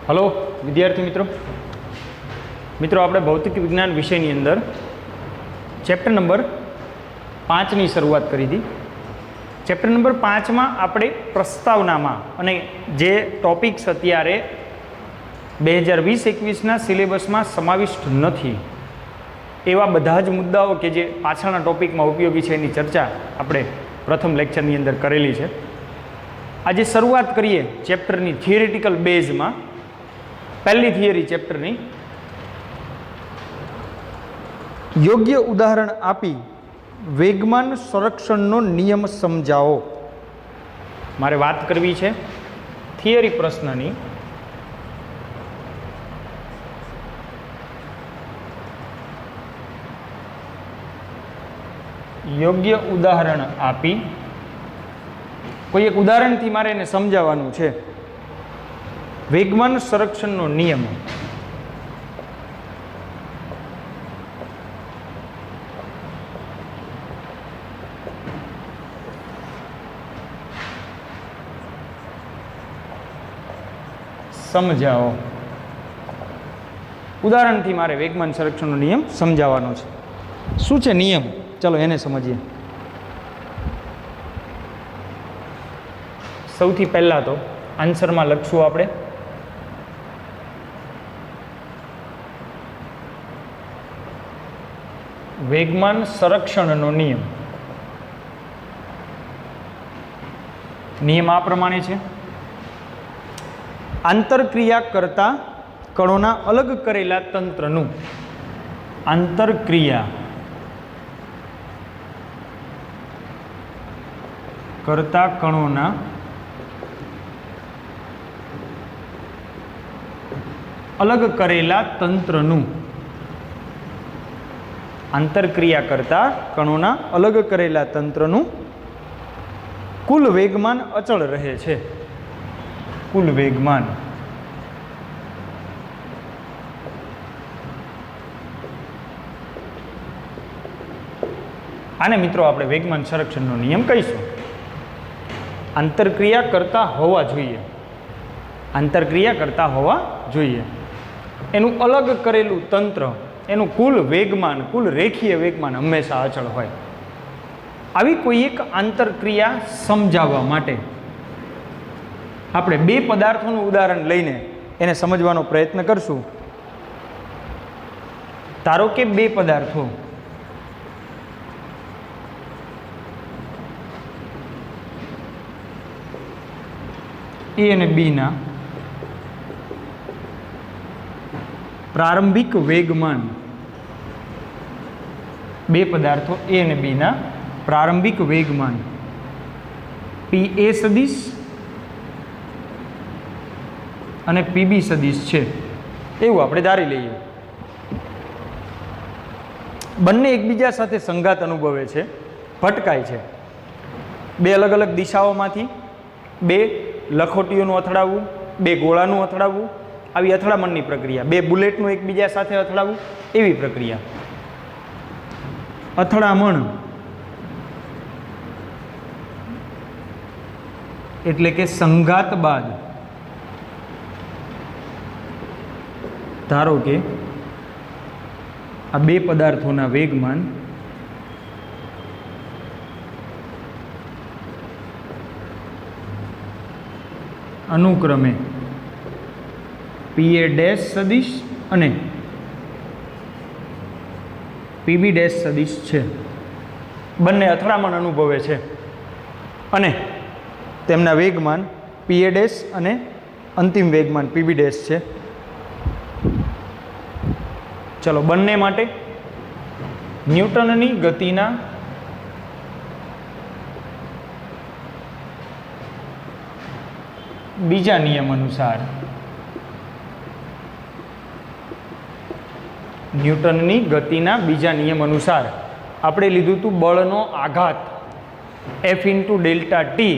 Hello विद्यार्थी मित्रों આપણે ભૌતિક વિજ્ઞાન વિષયની અંદર ચેપ્ટર નંબર 5 ની શરૂઆત કરી હતી। ચેપ્ટર નંબર 5 માં આપણે પ્રસ્તાવનામાં અને જે ટોપિક્સ અત્યારે 2020-21 ના સિલેબસમાં સમાવિષ્ટ નથી એવા બધા જ મુદ્દાઓ કે જે પાછળના ટોપિકમાં ઉપયોગી છે એની ચર્ચા આપણે પ્રથમ લેક્ચરની અંદર કરેલી છે। આજે શરૂઆત કરીએ ચેપ્ટરની થિયરિટિકલ બેઝમાં। पहली थियरी चैप्टर नी योग्य उदाहरण आपी वेगमान संरक्षणनो नियम समझाओ। मारे बात करवी छे थियरी प्रश्ननी। योग्य उदाहरण आपी कोई एक उदाहरण थी मारे ने समझावानुं छे। वेगमान संरक्षणनो नियम समझाओ। उदाहरण थी मारे वेगमान संरक्षणनो नियम समझावानो छे। शुं छे नियम? चलो एने समझीए। सौथी पहला तो आंसर में लखशुं आपणे वेगमान संरक्षणनो नियम। नियम आ प्रमाणे छे। आंतरक्रिया करता कणोना अलग करेला तंत्रनुं आंतरक्रिया करता कणोना अलग करेला तंत्रनुं आंतरक्रिया करता कणोना अलग करेला तंत्रनुं कुल वेगमान अचल रहे छे। कुल वेगमान आने मित्रों आपणे वेगमान संरक्षणनो नियम कहीशुं। आंतरक्रिया करता होवा जोईए। आंतरक्रिया करता होवा जोईए। एनुं अलग करेलुं तंत्र एनु कुल वेगमान कुल रेखीय वेगमान हमेशा अचल होय। आवी कोई एक आंतरक्रिया समजाववा माटे आपणे बे पदार्थोनुं उदाहरण लईने एने समजवानो प्रयत्न करशुं। धारो के बे पदार्थो ए अने बी ना प्रारंभिक वेगमान बे पदार्थों ए अने बी ना प्रारंभिक वेगमान पी ए सदिश अने पी बी सदिश छे एवुं आपणे धारी लईए। बंने एकबीजा साथे संघात अनुभवे छे, भटकाय छे। बे अलग अलग दिशाओमांथी बे लखोटीओनुं અથડાવવું, बे गोळानुं અથડાવવું, આવી અથડામણની પ્રક્રિયા। બે બુલેટનું એકબીજા સાથે અથડાવવું એવી પ્રક્રિયા। અથડામણ એટલે કે સંઘાત બાદ ધારો કે આ બે પદાર્થોના વેગમાન अनुक्रमे पी ए डैश सदिश अने पी बी डैश सदिश छे। बंने અથડામણ अनुभवे छे अने तेमना वेगमान पी ए डैश अने अंतिम वेगमान पी बी डैश छे। चलो बंने माटे न्यूटननी गतिना बीजा नियम अनुसार न्यूटननी गतिना बीजा नियम अनुसार आपणे लीधुं हतुं बळनो आघात एफ इंटू डेल्टा टी।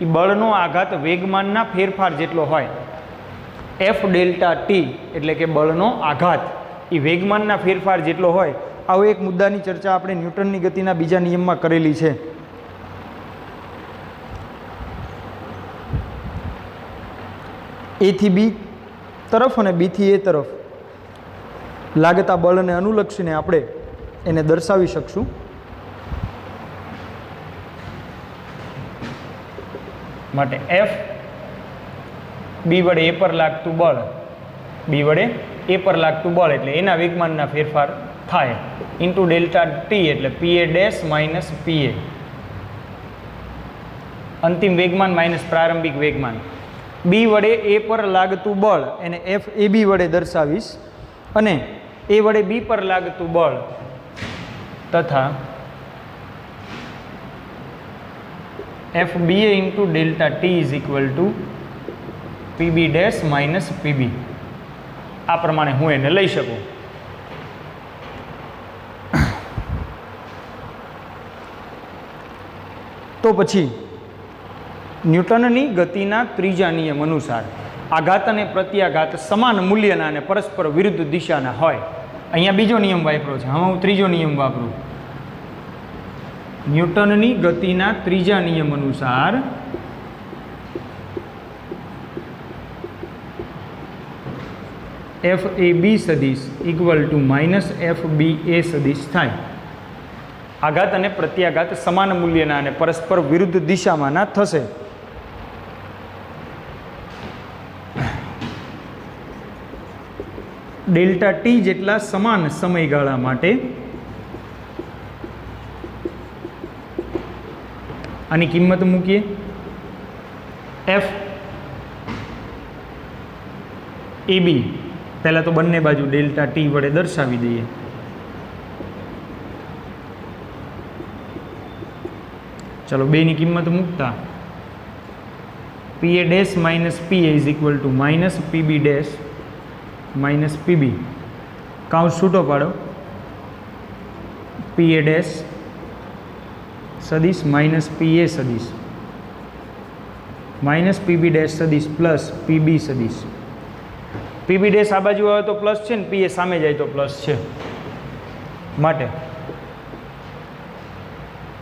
ई बळनो आघात वेगमानना फेरफार जेटलो होय। एफ डेल्टा टी एटले के बळनो आघात ई वेगमानना फेरफार जेटलो होय। आवो एक मुद्दानी चर्चा आपणे न्यूटननी गतिना बीजा नियममां करेली छे। ए थी बी તરફ અને બીથી એ તરફ લાગતા બળને અનુલક્ષીને આપણે એને દર્શાવી શકશું. માટે એફ બી વડે એ પર લાગતું બળ, બી વડે એ પર લાગતું બળ એટલે એના વેગમાનના ફેરફાર થાય ઇન્ટુ ડેલ્ટા ટી એટલે પીએ ડેશ માઇનસ પીએ, અંતિમ વેગમાન માઇનસ પ્રારંભિક વેગમાન. બી વડે એ પર લાગતું બળ એને એફ એ બી વડે દર્શાવીશ અને એ વડે બી પર લાગતું બળ તથા F B A into delta T is equal to PB dash minus PB, આ પ્રમાણે હું એને લઈ શકું. તો પછી ન્યૂટનની ગતિના ત્રીજા નિયમ અનુસાર આઘાત અને પ્રત્યાઘાત સમાન મૂલ્યના અને પરસ્પર વિરુદ્ધ દિશાના હોય. અહીંયા બીજો નિયમ વાપર્યો છે, હવે હું ત્રીજો નિયમ વાપરું. ન્યૂટનની ગતિના ત્રીજા નિયમ અનુસાર એફ એ બી સદિશ equal to minus F B A સદિશ થાય. આઘાત અને પ્રત્યાઘાત સમાન મૂલ્યના અને પરસ્પર વિરુદ્ધ દિશામાંના થશે. ડેલ્ટા ટી જેટલા સમાન સમયગાળા માટે આની કિંમત મૂકીએ. એફ એ બી પહેલાં તો બંને બાજુ ડેલ્ટા ટી વડે દર્શાવી દઈએ. ચલો બેની કિંમત મૂકતા P A dash minus P A is equal to minus PB dash minus PB, કાઉન્સ છૂટો પાડો. પી એ ડેશ સદિશ માઇનસ પી એ સદિશ માઇનસ પીબી ડેશ સદિશ પ્લસ પીબી સદિશ. પીબી ડેશ આ બાજુ આવે તો પ્લસ છે ને પી એ સામે જાય તો પ્લસ છે, માટે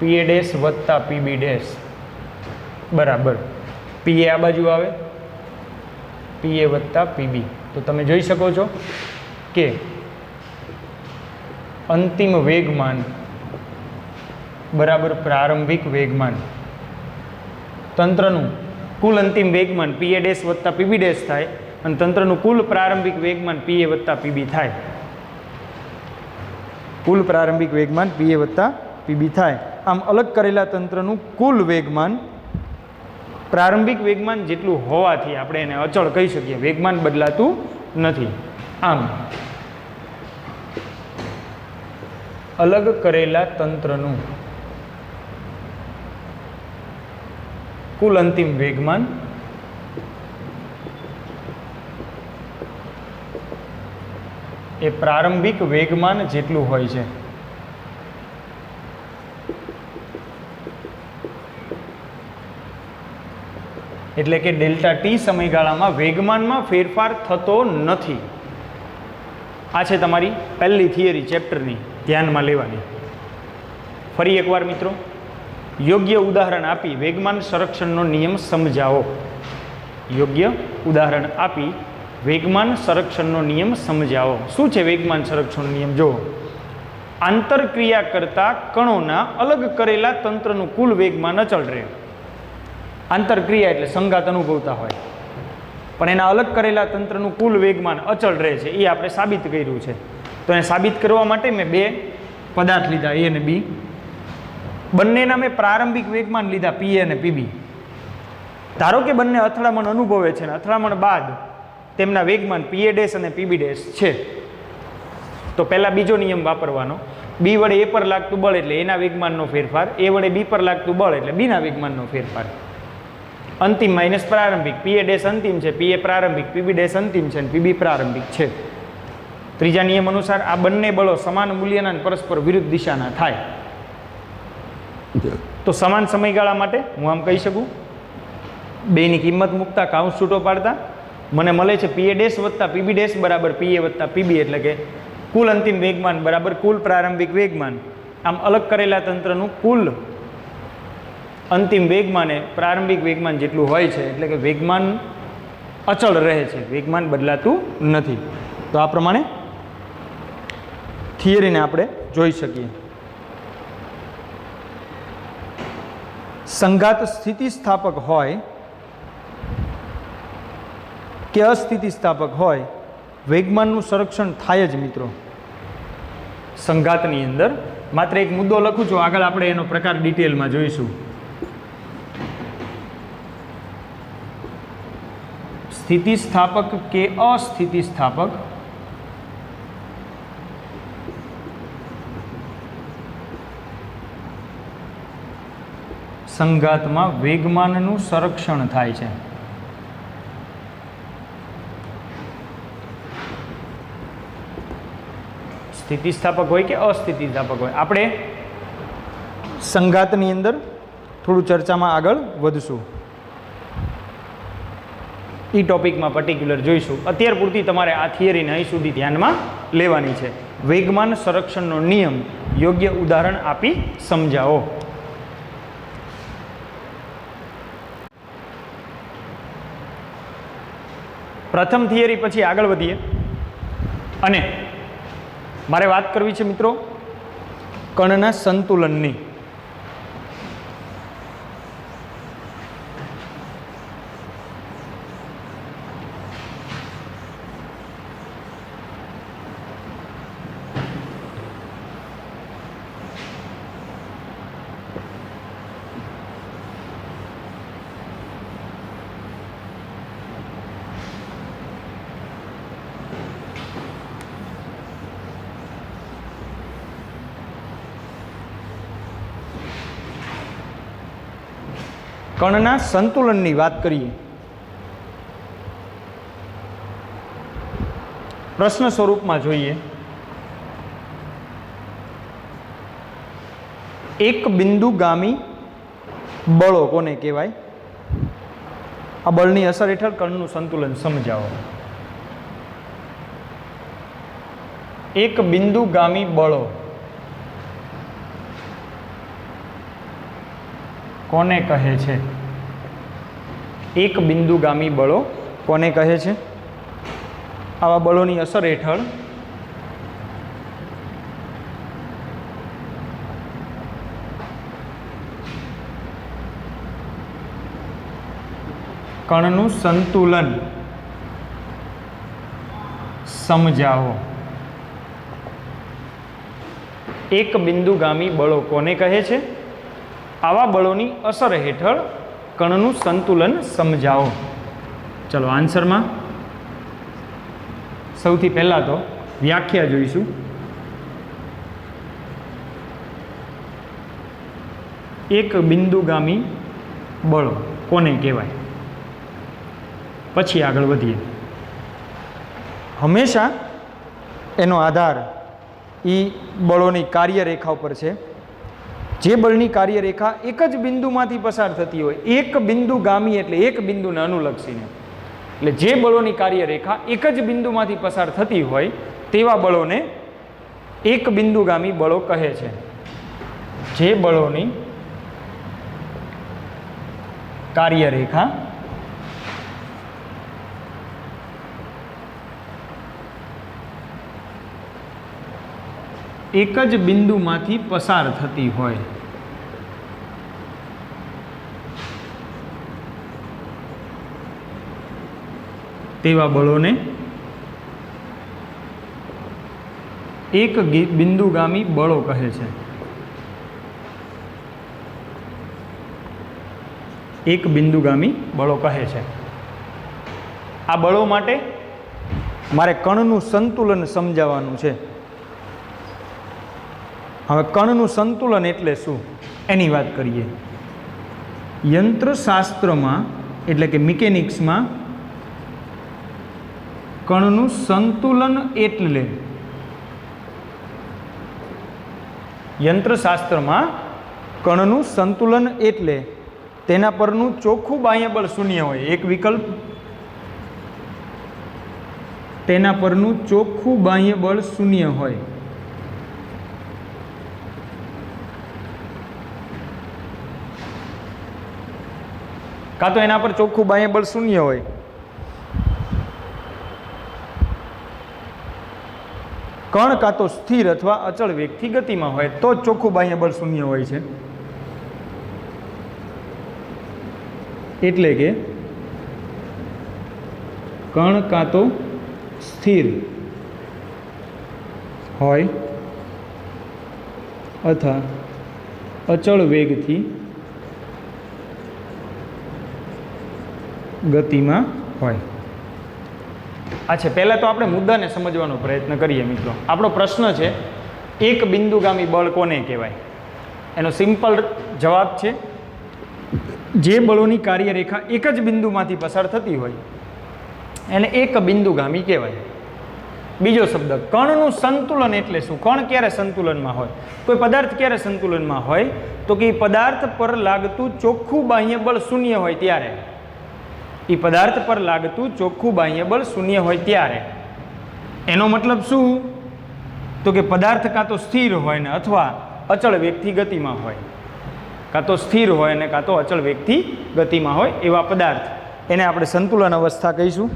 પી એ ડેશ વત્તા પીબી ડેશ બરાબર પી એ આ બાજુ આવે પી એ વત્તા પીબી. તો તમે જોઈ શકો છો કે અંતિમ વેગમાન બરાબર પ્રારંભિક વેગમાન. તંત્રનું કુલ અંતિમ વેગમાન પી એ ડેશ વત્તા પીબી ડેશ થાય અને તંત્રનું કુલ પ્રારંભિક વેગમાન પી એ વત્તા પીબી થાય. કુલ પ્રારંભિક વેગમાન પી એ વત્તા પીબી થાય. આમ અલગ કરેલા તંત્રનું કુલ વેગમાન પ્રારંભિક વેગમાન જેટલું હોવાથી આપણે એને અચળ કહી શકીએ, વેગમાન બદલાતું નથી. આમ અલગ કરેલા તંત્રનું કુલ અંતિમ વેગમાન એ પ્રારંભિક વેગમાન જેટલું હોય છે. એટલે કે ડેલ્ટા ટી સમયગાળામાં વેગમાનમાં ફેરફાર થતો નથી. આ છે તમારી પહેલી થિયરી ચેપ્ટરની, ધ્યાનમાં લેવાની. ફરી એકવાર મિત્રો, યોગ્ય ઉદાહરણ આપી વેગમાન સંરક્ષણનો નિયમ સમજાવો. યોગ્ય ઉદાહરણ આપી વેગમાન સંરક્ષણનો નિયમ સમજાવો. શું છે વેગમાન સંરક્ષણનો નિયમ? જુઓ, આંતરક્રિયા કરતા કણોના અલગ કરેલા તંત્રનું કુલ વેગમાન અચળ રહે. આંતરક્રિયા એટલે સંઘાત અનુભવતા હોય પણ એના અલગ કરેલા તંત્રનું કુલ વેગમાન અચળ રહે છે, એ આપણે સાબિત કર્યું છે. તો એને સાબિત કરવા માટે મેં બે પદાર્થ લીધા, એ અને બી. બંનેના મેં પ્રારંભિક વેગમાન લીધા, પી અને પીબી. ધારો કે બંને અથડામણ અનુભવે છે અને અથડામણ બાદ તેમના વેગમાન પી એ ડેશ અને પીબી ડેશ છે. તો પહેલાં બીજો નિયમ વાપરવાનો. બી વડે એ પર લાગતું બળ એટલે એના વેગમાનનો ફેરફાર, એ વડે બી પર લાગતું બળ એટલે બીના વેગમાનનો ફેરફાર. અંતિમ માઇનસ પ્રારંભિક, પી એ ડેશ અંતિમ છે, પી એ પ્રારંભિક, પીબી ડેશ અંતિમ છે અને પીબી પ્રારંભિક છે. ત્રીજા નિયમ અનુસાર આ બંને બળો સમાન મૂલ્યના અને પરસ્પર વિરુદ્ધ દિશાના થાય. તો સમાન સમયગાળા માટે હું આમ કહી શકું, બેની કિંમત મૂકતા કાઉન્સ છૂટો પાડતા મને મળે છે પી એ ડેશ વત્તા પીબી ડેશ બરાબર પી એ વત્તા પીબી, એટલે કે કુલ અંતિમ વેગમાન બરાબર કુલ પ્રારંભિક વેગમાન. આમ અલગ કરેલા તંત્રનું કુલ અંતિમ વેગમાન એ પ્રારંભિક વેગમાન જેટલું હોય છે, એટલે કે વેગમાન અચળ રહે છે, વેગમાન બદલાતું નથી. તો આ પ્રમાણે થિયરીને આપણે જોઈ શકીએ. સંઘાત સ્થિતિસ્થાપક હોય કે અસ્થિતિસ્થાપક હોય, વેગમાનનું સંરક્ષણ થાય જ મિત્રો સંઘાતની અંદર. માત્ર એક મુદ્દો લખું છું, આગળ આપણે એનો પ્રકાર ડિટેલમાં જોઈશું. સ્થિતિસ્થાપક કે અસ્થિતિસ્થાપક, સંઘાતમાં વેગમાનનું સંરક્ષણ થાય છે. સ્થિતિસ્થાપક હોય કે અસ્થિતિસ્થાપક હોય, આપણે સંઘાતની અંદર થોડું ચર્ચામાં આગળ વધશું. એ ટોપિકમાં પર્ટિક્યુલર જોઈશું. અત્યાર પૂરતી તમારે આ થિયરીને અહીં સુધી ધ્યાનમાં લેવાની છે. વેગમાન સંરક્ષણનો નિયમ યોગ્ય ઉદાહરણ આપી સમજાવો. પ્રથમ થિયરી પછી આગળ વધીએ. અને મારે વાત કરવી છે મિત્રો કણના સંતુલનની. કણના સંતુલનની વાત કરીએ. પ્રશ્ન સ્વરૂપમાં જોઈએ. એક બિંદુગામી બળો કોને કહેવાય? આ બળની અસર હેઠળ કણનું સંતુલન સમજાવો. એક બિંદુગામી બળો કોને કહે છે? એક બિંદુગામી બળો કોને કહે છે? આવા બળોની અસર હેઠળ કણનું સંતુલન સમજાવો. એક બિંદુગામી બળો કોને કહે છે? આવા બળોની અસર હેઠળ કણનું સંતુલન સમજાવો. ચલો આન્સરમાં સૌથી પહેલાં તો વ્યાખ્યા જોઈશું. એક બિંદુગામી બળો કોને કહેવાય? પછી આગળ વધીએ. હંમેશા એનો આધાર એ બળોની કાર્યરેખા ઉપર છે. જે બળની કાર્યરેખા એક જ બિંદુમાંથી પસાર થતી હોય, એક બિંદુગામી એટલે એક બિંદુને અનુલક્ષીને, એટલે જે બળોની કાર્યરેખા એક જ બિંદુમાંથી પસાર થતી હોય તેવા બળોને એક બિંદુગામી બળો કહે છે. જે બળોની કાર્યરેખા એક જ બિંદુમાંથી પસાર થતી હોય તેવા બળોને એક બિંદુગામી બળો કહે છે. એક બિંદુગામી બળો કહે છે. આ બળો માટે મારે કણનું સંતુલન સમજાવવાનું છે. હવે કણનું સંતુલન એટલે શું એની વાત કરીએ. યંત્રશાસ્ત્રમાં એટલે કે મિકેનિક્સમાં કણનું સંતુલન એટલે યંત્રશાસ્ત્રમાં કણનું સંતુલન એટલે તેના પરનું ચોખ્ખું બાહ્ય બળ શૂન્ય હોય. એક વિકલ્પ, તેના પરનું ચોખ્ખું બાહ્ય બળ શૂન્ય હોય. કાં તો એના પર ચોખ્ખું બાહ્ય બળ શૂન્ય હોય કણ કાં તો સ્થિર અથવા અચળ વેગથી ગતિમાં હોય તો જ ચોખ્ખું બાહ્ય બળ શૂન્ય હોય છે. એટલે કે કણ કાં તો સ્થિર હોય અથવા અચળ વેગથી ગતિમાં હોય. આ છે પહેલાં તો આપણે મુદ્દાને સમજવાનો પ્રયત્ન કરીએ મિત્રો. આપણો પ્રશ્ન છે એક બિંદુગામી બળ કોને કહેવાય? એનો સિમ્પલ જવાબ છે જે બળોની કાર્યરેખા એક જ બિંદુમાંથી પસાર થતી હોય એને એક બિંદુગામી કહેવાય. બીજો શબ્દ કણનું સંતુલન એટલે શું? કણ ક્યારે સંતુલનમાં હોય? કોઈ પદાર્થ ક્યારે સંતુલનમાં હોય? તો કે પદાર્થ પર લાગતું ચોખ્ખું બાહ્ય બળ શૂન્ય હોય ત્યારે. એ પદાર્થ પર લાગતું ચોખ્ખું બાહ્ય બળ શૂન્ય હોય ત્યારે. એનો મતલબ શું? તો કે પદાર્થ કાં તો સ્થિર હોય ને અથવા અચળ વેગથી ગતિમાં હોય. કાં તો સ્થિર હોય ને કાં તો અચળ વેગથી ગતિમાં હોય એવા પદાર્થ, એને આપણે સંતુલન અવસ્થા કહીશું.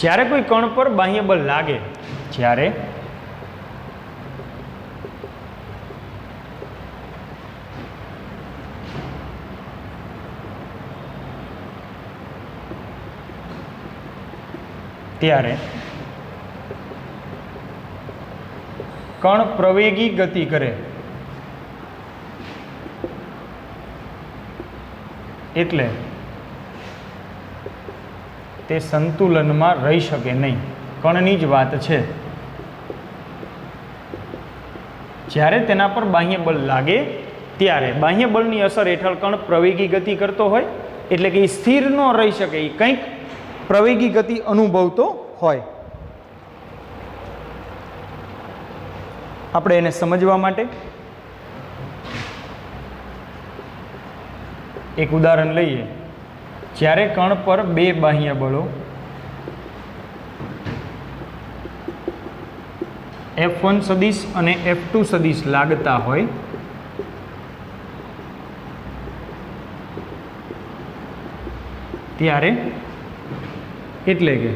જ્યારે કોઈ કણ પર બાહ્ય બળ લાગે, જ્યારે ત્યારે કણ પ્રવેગી ગતિ કરે એટલે તે સંતુલનમાં રહી શકે નહીં. કણની જ વાત છે. જ્યારે તેના પર બાહ્ય બળ લાગે ત્યારે બાહ્ય બળની અસર હેઠળ કણ પ્રવેગી ગતિ કરતો હોય એટલે કે એ સ્થિર ન રહી શકે, એ કંઈક પ્રવેગી ગતિ અનુભવતો હોય. આપણે એને સમજવા માટે એક ઉદાહરણ લઈએ. જ્યારે કણ પર બે બાહ્ય બળો F1 સદિશ અને F2 સદિશ લાગતા હોય ત્યારે, એટલે કે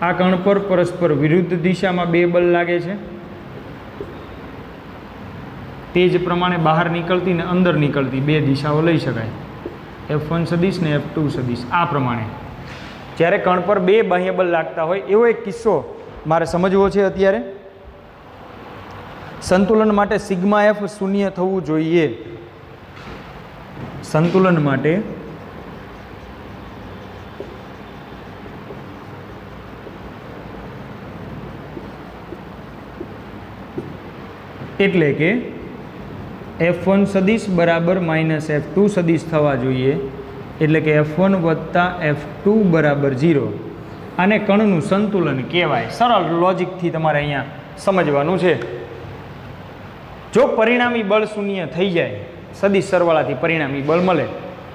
આ કણ પર પરસ્પર વિરુદ્ધ દિશામાં બે બળ લાગે છે, તે જ પ્રમાણે બહાર નીકળતી ને અંદર નીકળતી બે દિશાઓ લઈ શકાય, F1 સદિશ ને F2 સદિશ. આ પ્રમાણે જ્યારે કણ પર બે બાહ્ય બળ લાગતા હોય એવો એક કિસ્સો મારે સમજવો છે અત્યારે. સંતુલન માટે સિગ્મા એફ શૂન્ય થવું જોઈએ. સંતુલન માટે એટલે કે F1 સદિશ બરાબર માઇનસ F2 સદિશ થવા જોઈએ. એટલે કે F1 વત્તા F2 બરાબર 0. આને કણનું સંતુલન કહેવાય. સરળ લોજિકથી તમારે અહીંયા સમજવાનું છે. જો પરિણામી બળ શૂન્ય થઈ જાય, સદિશ સરવાળાથી પરિણામી બળ મળે.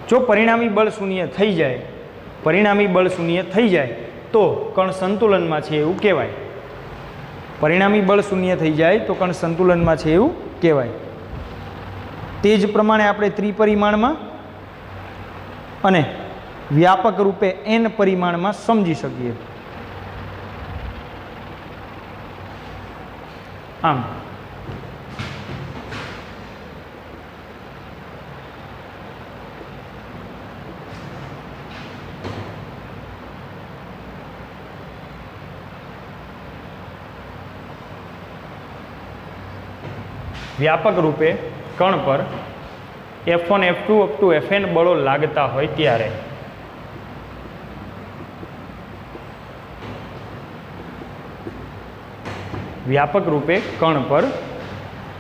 જો પરિણામી બળ શૂન્ય થઈ જાય, પરિણામી બળ શૂન્ય થઈ જાય તો કણ સંતુલનમાં છે એવું કહેવાય. પરિણામી બળ શૂન્ય થઈ જાય તો કણ સંતુલનમાં છે એવું કહેવાય. તે જ પ્રમાણે આપણે ત્રિપરિમાણમાં અને વ્યાપક રૂપે n પરિમાણમાં સમજી શકીએ. આમ વ્યાપક રૂપે કણ પર F1 F2 up to Fn બળો લાગતા હોય ત્યારે વ્યાપક રૂપે કણ પર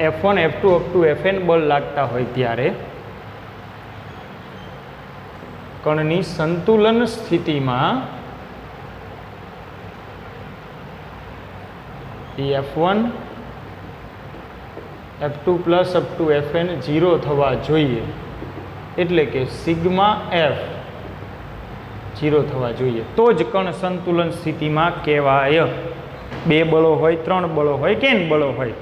F1 F2 up to Fn બળ લાગતા હોય ત્યારે કણની સંતુલન સ્થિતિમાં F1 F2 plus up to Fn 0 થવા જોઈએ. એટલે કે સિગ્મા F 0 થવા જોઈએ તો જ કણ સંતુલન સ્થિતિમાં કહેવાય. બે બળો હોય, ત્રણ બળો હોય કે n બળો હોય,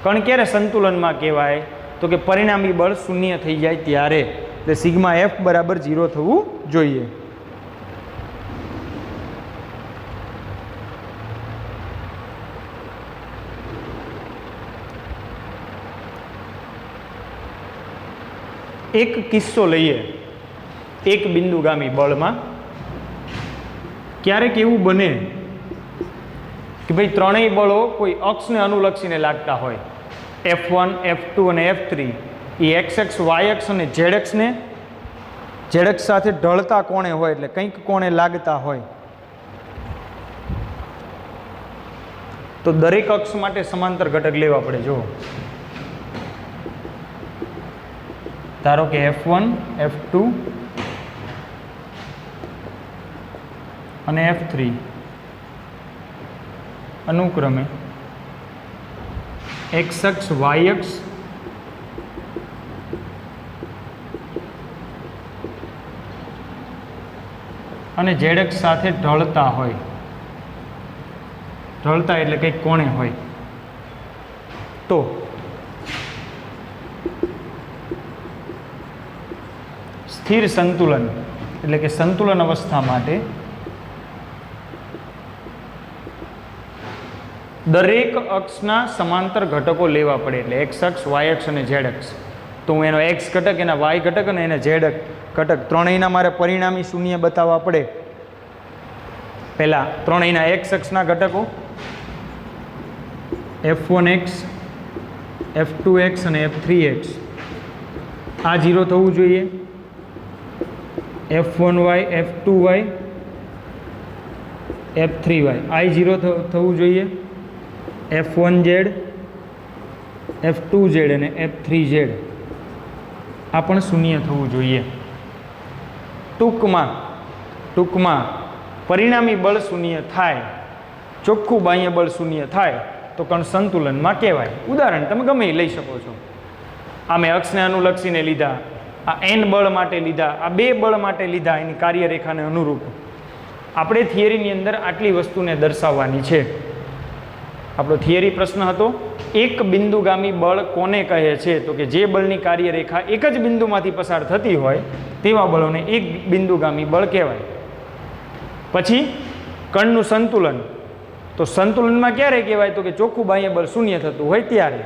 કણ ક્યારે સંતુલનમાં કહેવાય? તો કે પરિણામી બળ શૂન્ય થઈ જાય ત્યારે. એટલે સિગ્મા એફ બરાબર 0 થવું જોઈએ. એક કિસ્સો લઈએ એક બિંદુગામી બળમાં. ક્યારેક એવું બને કે ભાઈ ત્રણેય બળો કોઈ અક્ષને અનુલક્ષીને લાગતા હોય, F1, F2 અને F3. એ XX, YX અને ZX સાથે ઢળતા કોણે હોય, એટલે કંઈક કોણે લાગતા હોય. તો દરેક અક્ષ માટે સમાંતર ઘટક લેવા પડે. જો ધારો કે F1, F2 અને F3 અનુક્રમે X અક્ષ, Y અક્ષ અને Z અક્ષ સાથે ઢળતા હોય. ઢળતા એટલે કંઈક કોણે હોય. તો સ્થિર સંતુલન એટલે કે સંતુલન અવસ્થા માટે દરેક અક્ષના સમાંતર ઘટકો લેવા પડે. એટલે એક્સ અક્ષ, વાય અક્ષ અને ઝેડ અક્ષ. તો હું એનો એક્સ ઘટક, એના વાય ઘટક અને એના ઝેડ ઘટક ત્રણેયના મારે પરિણામી શૂન્ય બતાવવા પડે. પહેલાં ત્રણેયના એક્સ અક્ષના ઘટકો F1x, F2x અને F3x આ 0 થવું જોઈએ. F1y, F2y, F3y આ 0 થવું જોઈએ. F1z, F2z અને F3z આ પણ શૂન્ય થવું જોઈએ. ટૂંકમાં પરિણામી બળ શૂન્ય થાય, ચોખ્ખું બાહ્ય બળ શૂન્ય થાય તો કણ સંતુલનમાં કહેવાય. ઉદાહરણ તમે ગમે એ લઈ શકો છો. આ મેં અક્ષને અનુલક્ષીને લીધા, આ n બળ માટે લીધા, આ બે બળ માટે લીધા એની કાર્યરેખાને અનુરૂપ. આપણે થિયરીની અંદર આટલી વસ્તુને દર્શાવવાની છે. આપણો થિયરી પ્રશ્ન હતો એક બિંદુગામી બળ કોને કહે છે? તો કે જે બળની કાર્યરેખા એક જ બિંદુમાંથી પસાર થતી હોય તેવા બળોને એક બિંદુગામી બળ કહેવાય. પછી કણનું સંતુલન. તો સંતુલનમાં ક્યારે કહેવાય? તો કે ચોખ્ખું બાહ્ય બળ શૂન્ય થતું હોય ત્યારે.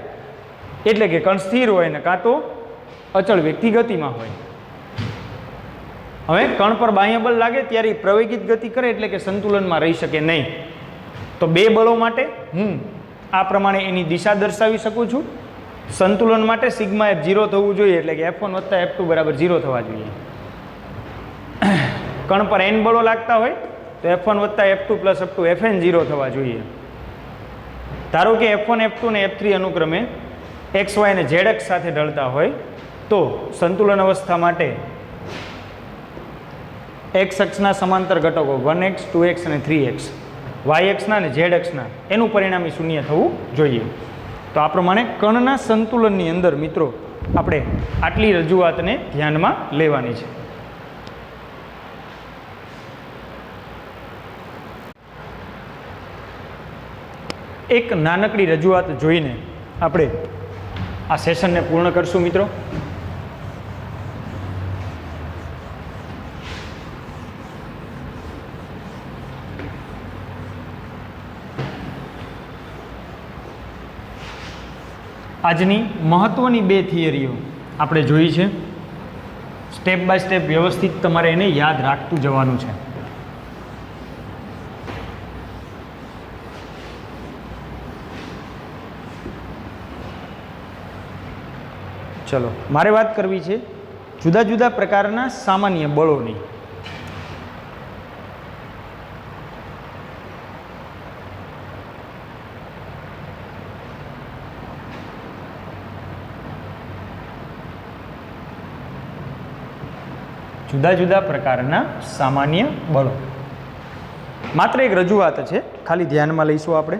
એટલે કે કણ સ્થિર હોય ને કાં તો અચળ વ્યક્તિ ગતિમાં હોય. હવે કણ પર બાહ્ય બળ લાગે ત્યારે પ્રવેગિત ગતિ કરે એટલે કે સંતુલનમાં રહી શકે નહીં. તો બે બળો માટે હું આ પ્રમાણે એની દિશા દર્શાવી શકું છું. સંતુલન માટે સિગ્મા એફ 0 થવું જોઈએ, એટલે કે F1 વત્તા F2 બરાબર 0 થવા જોઈએ. કણ પર n બળો લાગતા હોય તો F1 વત્તા F2 પ્લસ F2 Fn 0 થવા જોઈએ. ધારો કે F1, F2 અને F3 અનુક્રમે x, y અને z અક્ષ સાથે ઢળતા હોય તો સંતુલન અવસ્થા માટે x અક્ષના સમાંતર ઘટકો 1x, 2x અને 3x, y અક્ષના અને z અક્ષના એનું પરિણામી શૂન્ય થવું જોઈએ. તો આ પ્રમાણે કણના સંતુલનની અંદર મિત્રો આપણે આટલી રજૂઆતને ધ્યાનમાં લેવાની છે. એક નાનકડી રજૂઆત જોઈને આપણે આ સેશનને પૂર્ણ કરશું મિત્રો. આજની મહત્ત્વની બે થિયરીઓ આપણે જોઈ છે. સ્ટેપ બાય સ્ટેપ વ્યવસ્થિત તમારે એને યાદ રાખતું જવાનું છે. ચલો, મારે વાત કરવી છે જુદા જુદા પ્રકારના સામાન્ય બળોની. જુદા જુદા પ્રકારના સામાન્ય બળો. માત્ર એક રજૂઆત છે, ખાલી ધ્યાનમાં લઈશું આપણે.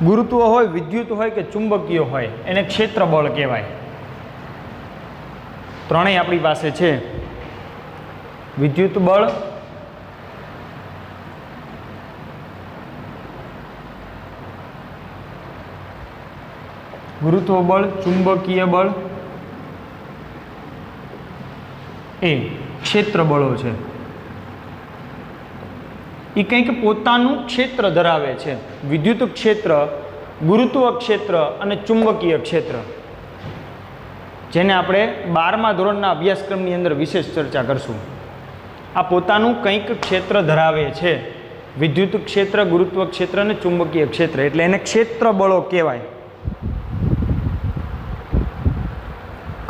ગુરુત્વ હોય, વિદ્યુત હોય કે ચુંબકીય હોય એને ક્ષેત્ર બળ કહેવાય. ત્રણેય આપણી પાસે છે. વિદ્યુત બળ, ગુરુત્વ બળ, ચુંબકીય બળ એ ક્ષેત્ર બળો છે. એ કંઈક પોતાનું ક્ષેત્ર ધરાવે છે. વિદ્યુત ક્ષેત્ર, ગુરુત્વ ક્ષેત્ર અને ચુંબકીય ક્ષેત્ર, જેને આપણે 12મા ધોરણના અભ્યાસક્રમની અંદર વિશેષ ચર્ચા કરશું. આ પોતાનું કંઈક ક્ષેત્ર ધરાવે છે. વિદ્યુત ક્ષેત્ર, ગુરુત્વ ક્ષેત્ર અને ચુંબકીય ક્ષેત્ર, એટલે એને ક્ષેત્ર બળો કહેવાય.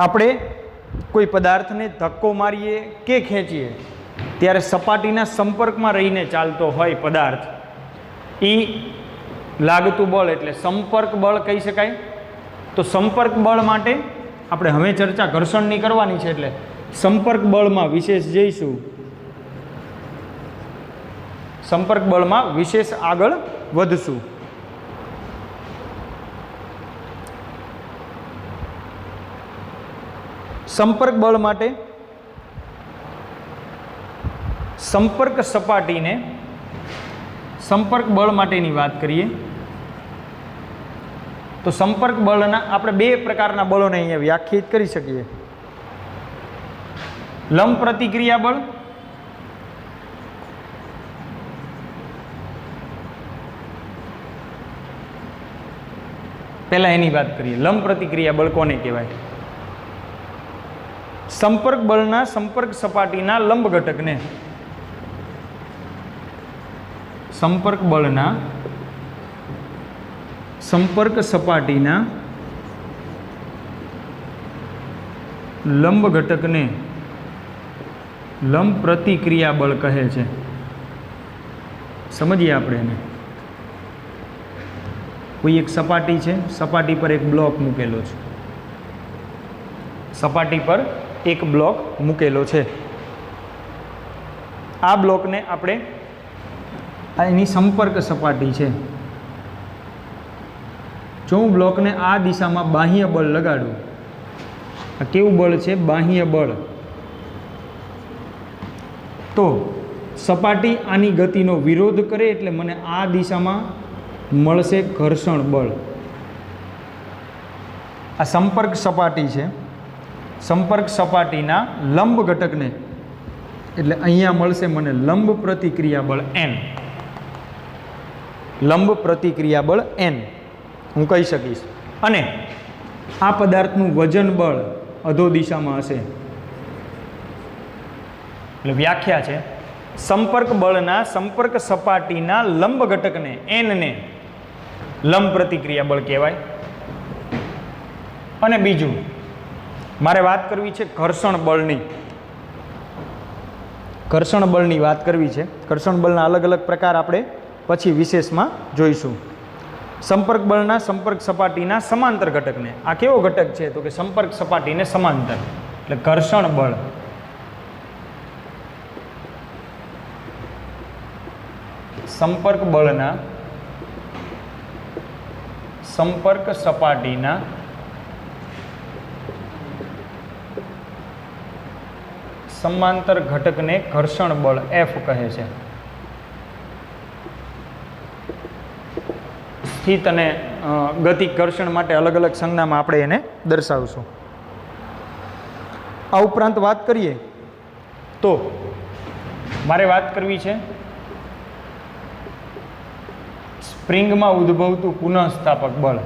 આપણે કોઈ પદાર્થને ધક્કો મારીએ કે ખેંચીએ ત્યારે સપાટીના સંપર્કમાં રહીને ચાલતો હોય પદાર્થ, એ લાગતું બળ એટલે સંપર્ક બળ કહી શકાય. તો સંપર્ક બળ માટે આપણે હવે ચર્ચા ઘર્ષણની કરવાની છે, એટલે સંપર્ક બળમાં વિશેષ જઈશું. સંપર્ક બળમાં વિશેષ આગળ વધશું. સંપર્ક બળ માટે સંપર્ક સપાટીને સંપર્ક બળ માટેની વાત કરીએ તો સંપર્ક બળના આપણે બે પ્રકારના બળોને અહીંયા વ્યાખ્યાયિત કરી શકીએ. લંબ પ્રતિક્રિયા બળ પહેલા એની વાત કરીએ. લંબ પ્રતિક્રિયા બળ કોને કહેવાય? સંપર્ક બળના સંપર્ક સપાટીના લંબ ઘટકને સંપર્ક બળના સંપર્ક સપાટીના લંબ ઘટકને લંબ પ્રતિક્રિયા બળ કહે છે. સમજીએ આપણે એને. કોઈ એક સપાટી છે, સપાટી પર એક બ્લોક મૂકેલો છે, સપાટી પર એક બ્લોક મૂકેલો છે. આ બ્લોકને આપણે એની સંપર્ક સપાટી છે. જો હું બ્લોકને આ દિશામાં બાહ્ય બળ લગાડું, આ કેવું બળ છે? બાહ્ય બળ. તો સપાટી આની ગતિનો વિરોધ કરે એટલે મને આ દિશામાં મળશે ઘર્ષણ બળ. આ સંપર્ક સપાટી છે. સંપર્ક સપાટીના લંબ ઘટકને એટલે અહીંયા મળશે મને લંબ પ્રતિક્રિયા બળ N. લંબ પ્રતિક્રિયા બળ N હું કહી શકીશ. અને આ પદાર્થનું વજન બળ અધો દિશામાં હશે. એટલે વ્યાખ્યા છે સંપર્ક બળના સંપર્ક સપાટીના લંબ ઘટકને N ને લંબ પ્રતિક્રિયા બળ કહેવાય. અને બીજું મારે વાત કરવી છે ઘર્ષણ બળની. ઘર્ષણ બળની વાત કરવી છે. ઘર્ષણ બળના અલગ અલગ પ્રકાર આપણે પછી વિશેષમાં જોઈશું. સંપર્ક બળના સંપર્ક સપાટીના સમાંતર ઘટકને, આ કેવો ઘટક છે? તો કે સંપર્ક સપાટીને સમાંતર, એટલે ઘર્ષણ બળ. સંપર્ક બળના સંપર્ક સપાટીના સમાંતર ઘટકને ઘર્ષણ બળ F કહે છે. સ્થિત અને ગતિ ઘર્ષણ માટે અલગ અલગ સંજ્ઞામાં આપણે એને દર્શાવશું. આ ઉપરાંત વાત કરીએ તો મારે વાત કરવી છે સ્પ્રિંગમાં ઉદ્ભવતું પુનઃસ્થાપક બળ.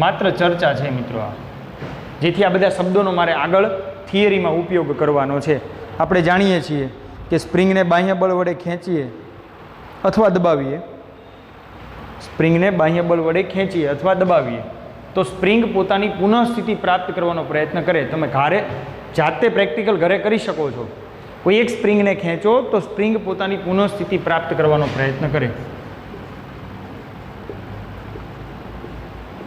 માત્ર ચર્ચા છે મિત્રો આ, જેથી આ બધા શબ્દોનો મારે આગળ થિયરીમાં ઉપયોગ કરવાનો છે. આપણે જાણીએ છીએ કે સ્પ્રિંગને બાહ્ય બળ વડે ખેંચીએ અથવા દબાવીએ, સ્પ્રિંગને બાહ્ય બળ વડે ખેંચીએ અથવા દબાવીએ તો સ્પ્રિંગ પોતાની પુનઃસ્થિતિ પ્રાપ્ત કરવાનો પ્રયત્ન કરે. તમે ઘરે જાતે પ્રેક્ટિકલ ઘરે કરી શકો છો. કોઈ એક સ્પ્રિંગને ખેંચો તો સ્પ્રિંગ પોતાની પુનઃસ્થિતિ પ્રાપ્ત કરવાનો પ્રયત્ન કરે.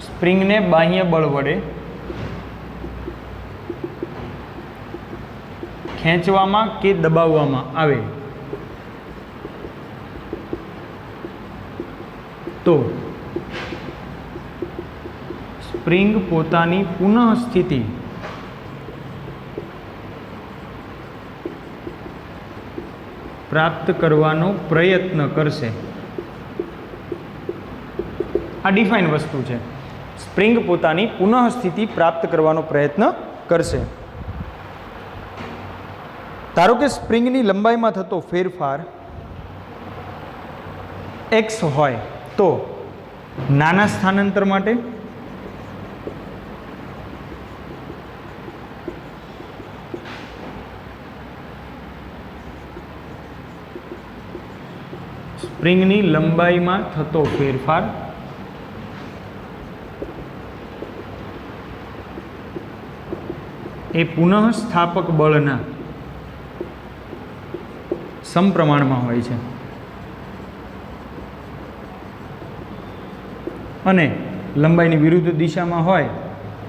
સ્પ્રિંગને બાહ્ય બળ વડે ખેંચવામાં કે દબાવવામાં આવે તો સ્પ્રિંગ પોતાની પુનઃસ્થિતિ પ્રાપ્ત કરવાનો પ્રયત્ન કરશે. આ ડિફાઇન વસ્તુ છે. સ્પ્રિંગ પોતાની પુનઃસ્થિતિ પ્રાપ્ત કરવાનો પ્રયત્ન કરશે. ધારો કે સ્પ્રિંગની લંબાઈમાં થતો ફેરફાર x હોય તો નાના સ્થાનાંતર માટે સ્પ્રિંગની લંબાઈમાં થતો ફેરફાર એ પુનઃસ્થાપક બળના સમપ્રમાણમાં હોય છે. અને લંબાઈની વિરુદ્ધ દિશામાં હોય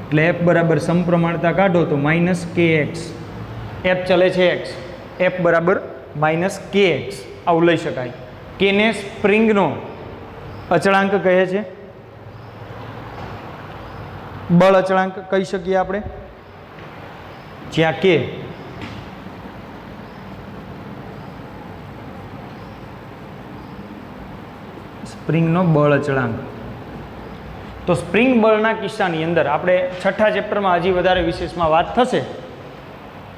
એટલે f બરાબર સમપ્રમાણતા કાઢો તો -kx. f ચલે છે x, f બરાબર -kx આવું લઈ શકાય. k ને સ્પ્રિંગનો અચળાંક કહે છે. બળ અચળાંક કહી શકીએ આપણે, જ્યાં k સ્પ્રિંગનો બળ અચળાંક. તો સ્પ્રિંગ બળના કિસ્સાની અંદર આપણે છઠ્ઠા ચેપ્ટરમાં હજી વધારે વિશેષમાં વાત થશે.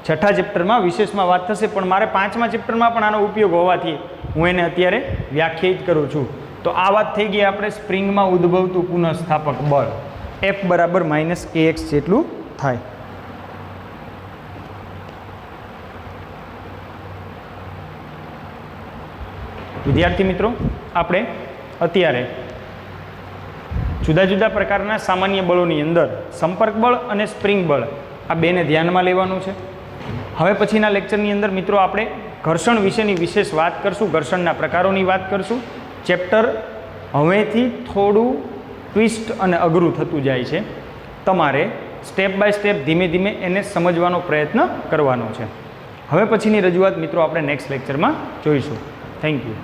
છઠ્ઠા ચેપ્ટરમાં વિશેષમાં વાત થશે, પણ મારે પાંચમા ચેપ્ટરમાં પણ આનો ઉપયોગ હોવાથી હું એને અત્યારે વ્યાખ્યાયિત કરું છું. તો આ વાત થઈ ગઈ આપણે સ્પ્રિંગમાં ઉદ્ભવતું પુનઃસ્થાપક બળ F બરાબર -kx જેટલું થાય. વિદ્યાર્થી મિત્રો, આપણે અત્યારે જુદા જુદા પ્રકારના સામાન્ય બળોની અંદર સંપર્ક બળ અને સ્પ્રિંગ બળ આ બેને ધ્યાનમાં લેવાનું છે. હવે પછીના લેક્ચરની અંદર મિત્રો આપણે ઘર્ષણ વિશેની વિશેષ વાત કરશું, ઘર્ષણના પ્રકારોની વાત કરશું. ચેપ્ટર હવેથી થોડું ટ્વિસ્ટ અને અઘરું થતું જાય છે. તમારે સ્ટેપ બાય સ્ટેપ ધીમે ધીમે એને સમજવાનો પ્રયત્ન કરવાનો છે. હવે પછીની રજૂઆત મિત્રો આપણે નેક્સ્ટ લેક્ચરમાં જોઈશું. Thank you.